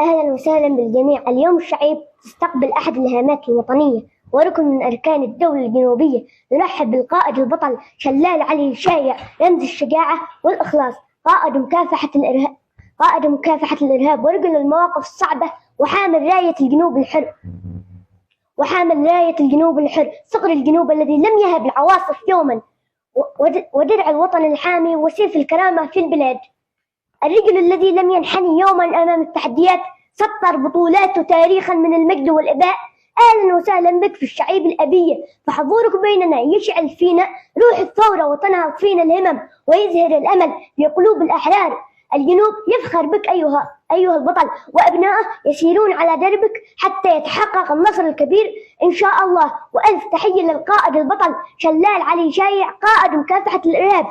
أهلا وسهلا بالجميع. اليوم الشعيب تستقبل أحد الهامات الوطنية وركن من أركان الدولة الجنوبية. نرحب بالقائد البطل شلال علي الشايع، رمز الشجاعة والإخلاص، قائد مكافحة الإرهاب ورجل المواقف الصعبة، وحامل راية الجنوب الحر، صقر الجنوب الذي لم يهب العواصف يوما، ودرع الوطن الحامي وسيف الكرامة في البلاد. الرجل الذي لم ينحني يوما أمام التحديات، سطر بطولاته تاريخا من المجد والإباء. أهلا وسهلا بك في الشعيب الأبية، فحضورك بيننا يشعل فينا روح الثورة وتنهض فينا الهمم ويزهر الأمل في قلوب الأحرار. الجنوب يفخر بك أيها البطل، وأبنائه يسيرون على دربك حتى يتحقق النصر الكبير إن شاء الله. وألف تحية للقائد البطل شلال علي شايع، قائد مكافحة الإرهاب.